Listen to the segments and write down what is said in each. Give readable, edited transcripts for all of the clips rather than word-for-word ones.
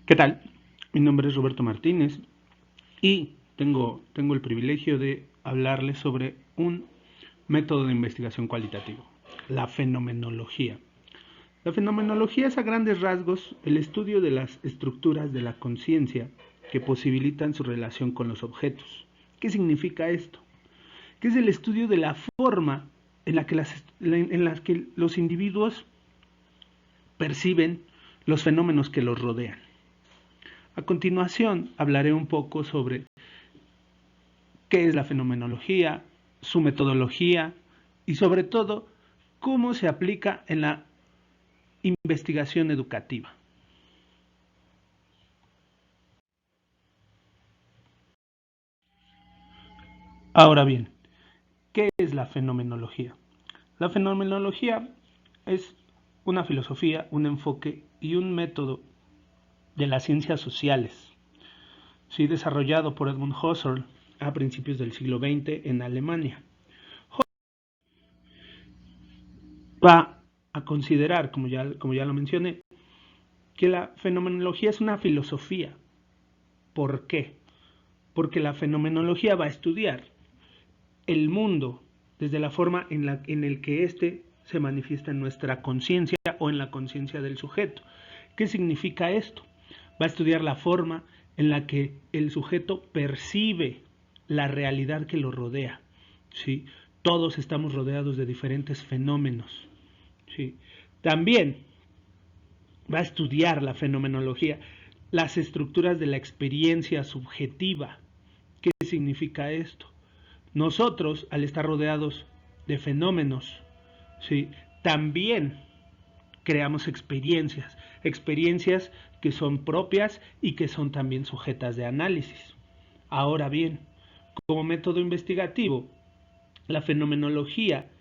¿Qué tal? Mi nombre es Roberto Martínez y tengo el privilegio de hablarles sobre un método de investigación cualitativo, la fenomenología. La fenomenología es a grandes rasgos el estudio de las estructuras de la conciencia que posibilitan su relación con los objetos. ¿Qué significa esto? Que es el estudio de la forma en la que los individuos perciben los fenómenos que los rodean. A continuación hablaré un poco sobre qué es la fenomenología, su metodología y sobre todo cómo se aplica en la investigación educativa. Ahora bien, ¿qué es la fenomenología? La fenomenología es una filosofía, un enfoque y un método de las ciencias sociales, sí, desarrollado por Edmund Husserl a principios del siglo XX en Alemania. Va a considerar, como ya lo mencioné, que la fenomenología es una filosofía. ¿Por qué? Porque la fenomenología va a estudiar el mundo desde la forma en el que éste se manifiesta en nuestra conciencia o en la conciencia del sujeto. ¿Qué significa esto? Va a estudiar la forma en la que el sujeto percibe la realidad que lo rodea. ¿Sí? Todos estamos rodeados de diferentes fenómenos. ¿Sí? También va a estudiar la fenomenología, las estructuras de la experiencia subjetiva. ¿Qué significa esto? Nosotros, al estar rodeados de fenómenos, ¿sí?, también creamos experiencias que son propias y que son también sujetas de análisis. Ahora bien, como método investigativo, la fenomenología,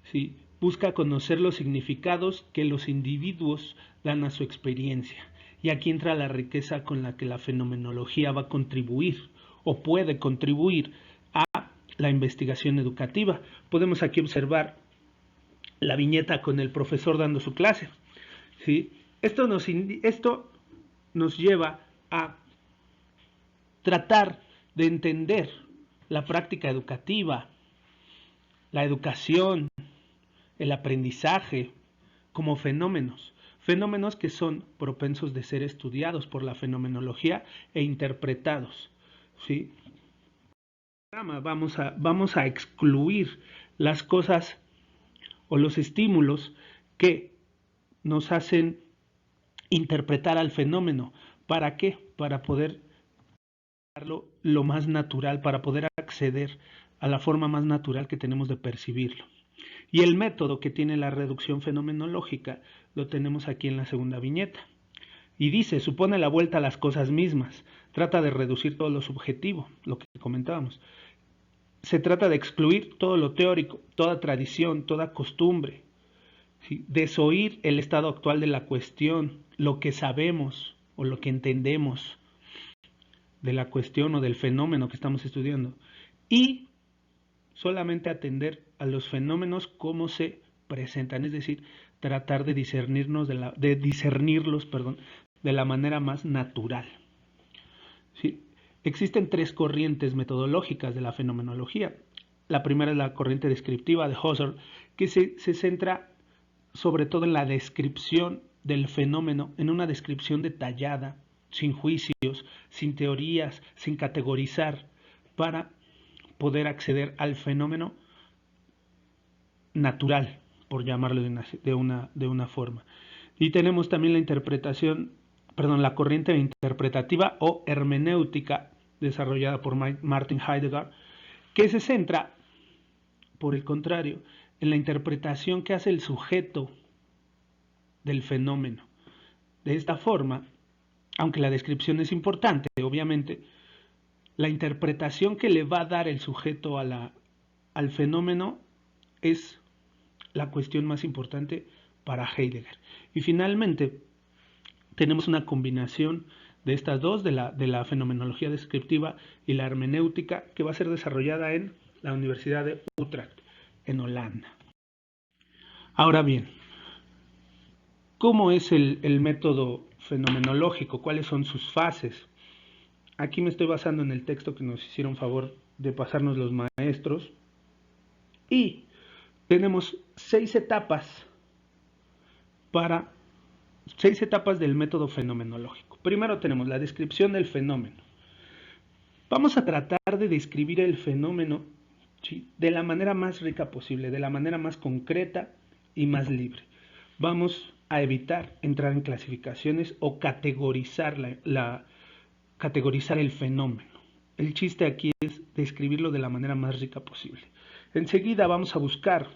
¿sí?, busca conocer los significados que los individuos dan a su experiencia. Y aquí entra la riqueza con la que la fenomenología va a contribuir o puede contribuir a la investigación educativa. Podemos aquí observar la viñeta con el profesor dando su clase. ¿Sí? Esto nos lleva a tratar de entender la práctica educativa, la educación, el aprendizaje como fenómenos que son propensos de ser estudiados por la fenomenología e interpretados. ¿Sí? Vamos a excluir las cosas o los estímulos que nos hacen interpretar al fenómeno. ¿Para qué? Para poder darlo lo más natural, para poder acceder a la forma más natural que tenemos de percibirlo. Y el método que tiene la reducción fenomenológica lo tenemos aquí en la segunda viñeta. Y dice, supone la vuelta a las cosas mismas, trata de reducir todo lo subjetivo, lo que comentábamos. Se trata de excluir todo lo teórico, toda tradición, toda costumbre, ¿sí?, desoír el estado actual de la cuestión, lo que sabemos o lo que entendemos de la cuestión o del fenómeno que estamos estudiando, y solamente atender a los fenómenos como se presentan, es decir, tratar de discernirlos de la manera más natural. ¿Sí? Existen tres corrientes metodológicas de la fenomenología. La primera es la corriente descriptiva de Husserl, que se centra sobre todo en la descripción del fenómeno, en una descripción detallada, sin juicios, sin teorías, sin categorizar, para poder acceder al fenómeno natural, por llamarlo de una forma. Y tenemos también la corriente interpretativa o hermenéutica desarrollada por Martin Heidegger, que se centra, por el contrario, en la interpretación que hace el sujeto del fenómeno. De esta forma, aunque la descripción es importante, obviamente, la interpretación que le va a dar el sujeto al fenómeno es la cuestión más importante para Heidegger. Y finalmente, tenemos una combinación de estas dos, de la fenomenología descriptiva y la hermenéutica, que va a ser desarrollada en la Universidad de Utrecht, en Holanda. Ahora bien, ¿cómo es el método fenomenológico, cuáles son sus fases. Aquí me estoy basando en el texto que nos hicieron favor de pasarnos los maestros. Y tenemos 6 etapas del método fenomenológico. Primero tenemos la descripción del fenómeno. Vamos a tratar de describir el fenómeno, ¿sí?, de la manera más rica posible, de la manera más concreta y más libre. Vamos a evitar entrar en clasificaciones o categorizar categorizar el fenómeno. El chiste aquí es describirlo de la manera más rica posible. Enseguida vamos a buscar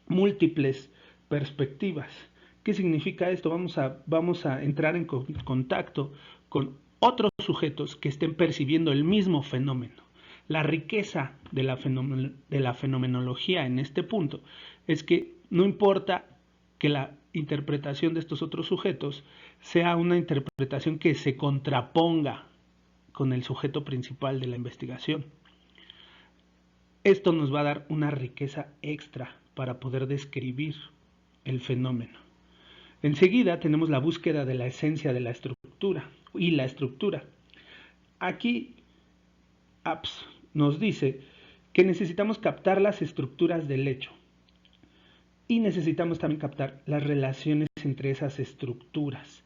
múltiples perspectivas. ¿Qué significa esto? Vamos a entrar en contacto con otros sujetos que estén percibiendo el mismo fenómeno. La riqueza de la fenomenología en este punto es que no importa que la interpretación de estos otros sujetos sea una interpretación que se contraponga con el sujeto principal de la investigación. Esto nos va a dar una riqueza extra para poder describir el fenómeno. Enseguida tenemos la búsqueda de la esencia de la estructura y la estructura. Aquí Apps nos dice que necesitamos captar las estructuras del hecho y necesitamos también captar las relaciones entre esas estructuras.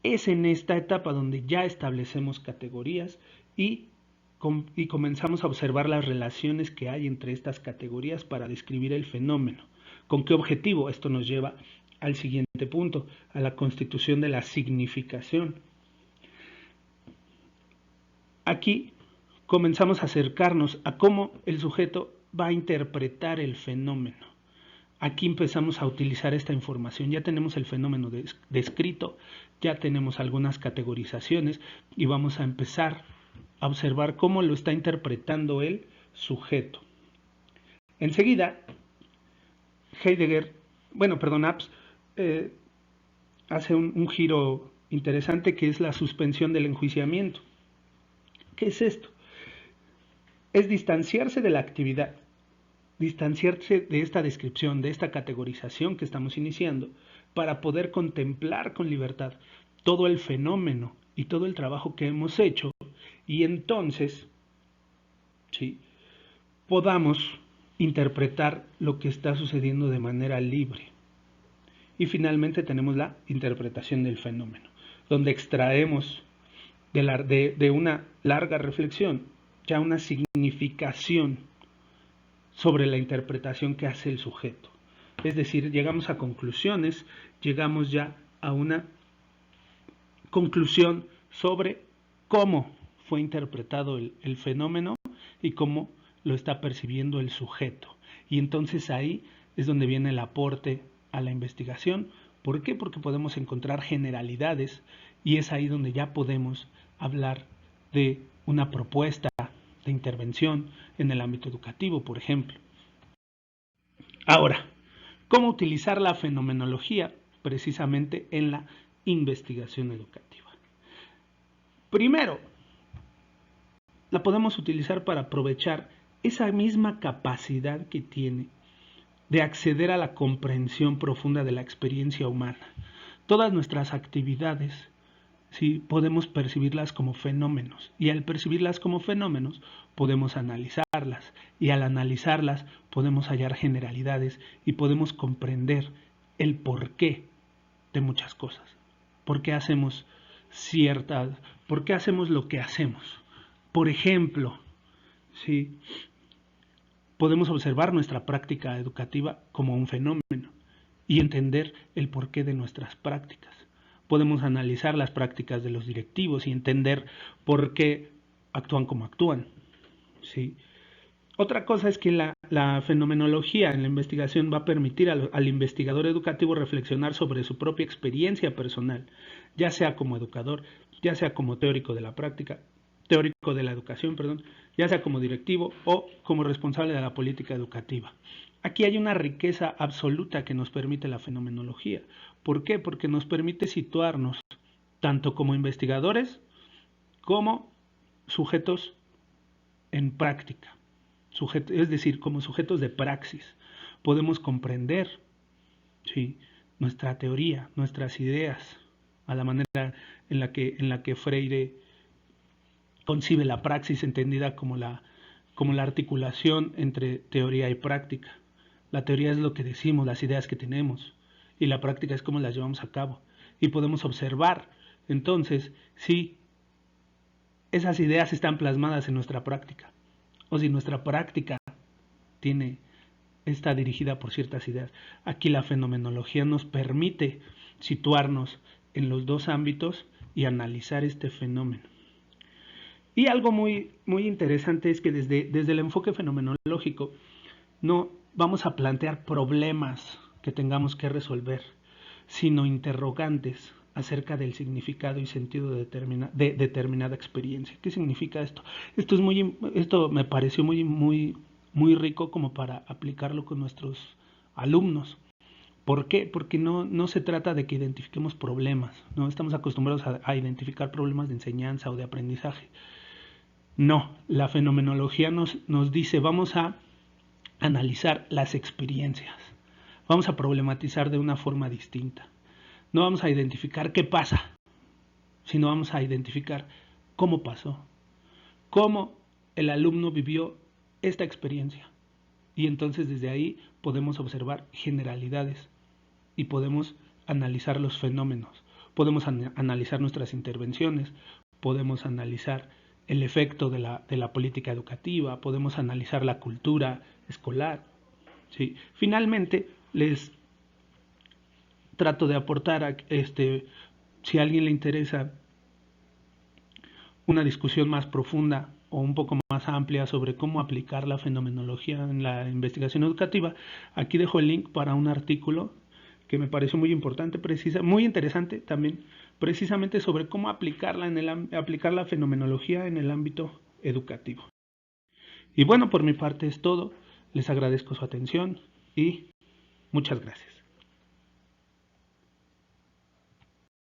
Es en esta etapa donde ya establecemos categorías y comenzamos a observar las relaciones que hay entre estas categorías para describir el fenómeno. ¿Con qué objetivo? Esto nos lleva al siguiente punto, a la constitución de la significación. Aquí comenzamos a acercarnos a cómo el sujeto va a interpretar el fenómeno. Aquí empezamos a utilizar esta información. Ya tenemos el fenómeno descrito, ya tenemos algunas categorizaciones y vamos a empezar a observar cómo lo está interpretando el sujeto. Enseguida, Apps hace un giro interesante que es la suspensión del enjuiciamiento. ¿Qué es esto? Es distanciarse de la actividad, distanciarse de esta descripción, de esta categorización que estamos iniciando, para poder contemplar con libertad todo el fenómeno y todo el trabajo que hemos hecho, y entonces, ¿sí?, podamos interpretar lo que está sucediendo de manera libre. Y finalmente tenemos la interpretación del fenómeno, donde extraemos de una larga reflexión ya una significación sobre la interpretación que hace el sujeto. Es decir, llegamos a conclusiones, llegamos ya a una conclusión sobre cómo fue interpretado el fenómeno y cómo lo está percibiendo el sujeto. Y entonces ahí es donde viene el aporte a la investigación. ¿Por qué? Porque podemos encontrar generalidades y es ahí donde ya podemos hablar de una propuesta de intervención en el ámbito educativo, por ejemplo. Ahora, ¿cómo utilizar la fenomenología precisamente en la investigación educativa? Primero, la podemos utilizar para aprovechar esa misma capacidad que tiene de acceder a la comprensión profunda de la experiencia humana. Todas nuestras actividades, ¿sí?, podemos percibirlas como fenómenos, y al percibirlas como fenómenos podemos analizarlas, y al analizarlas podemos hallar generalidades y podemos comprender el porqué de muchas cosas. ¿Por qué hacemos lo que hacemos? Por ejemplo, ¿sí?, podemos observar nuestra práctica educativa como un fenómeno y entender el porqué de nuestras prácticas. Podemos analizar las prácticas de los directivos y entender por qué actúan como actúan, ¿sí? Otra cosa es que la fenomenología en la investigación va a permitir al investigador educativo reflexionar sobre su propia experiencia personal, ya sea como educador, ya sea como teórico de la educación, ya sea como directivo o como responsable de la política educativa. Aquí hay una riqueza absoluta que nos permite la fenomenología. ¿Por qué? Porque nos permite situarnos tanto como investigadores como sujetos en práctica, es decir, como sujetos de praxis. Podemos comprender, ¿sí?, nuestra teoría, nuestras ideas, a la manera en la que Freire concibe la praxis, entendida como la articulación entre teoría y práctica. La teoría es lo que decimos, las ideas que tenemos, y la práctica es cómo las llevamos a cabo. Y podemos observar, entonces, si esas ideas están plasmadas en nuestra práctica, o si nuestra práctica está dirigida por ciertas ideas. Aquí la fenomenología nos permite situarnos en los dos ámbitos y analizar este fenómeno. Y algo muy interesante es que desde el enfoque fenomenológico no vamos a plantear problemas que tengamos que resolver, sino interrogantes acerca del significado y sentido de determinada experiencia. ¿Qué significa esto? Esto me pareció muy rico como para aplicarlo con nuestros alumnos. ¿Por qué? Porque no se trata de que identifiquemos problemas, no estamos acostumbrados a identificar problemas de enseñanza o de aprendizaje. No, la fenomenología nos dice, vamos a analizar las experiencias, vamos a problematizar de una forma distinta. No vamos a identificar qué pasa, sino vamos a identificar cómo pasó, cómo el alumno vivió esta experiencia. Y entonces desde ahí podemos observar generalidades y podemos analizar los fenómenos, podemos analizar nuestras intervenciones, podemos analizar el efecto de la política educativa, podemos analizar la cultura escolar. ¿Sí? Finalmente, les trato de aportar, si a alguien le interesa una discusión más profunda o un poco más amplia sobre cómo aplicar la fenomenología en la investigación educativa, aquí dejo el link para un artículo que me pareció muy importante, muy interesante también, precisamente sobre cómo aplicar la fenomenología en el ámbito educativo. Y bueno, por mi parte es todo. Les agradezco su atención y muchas gracias.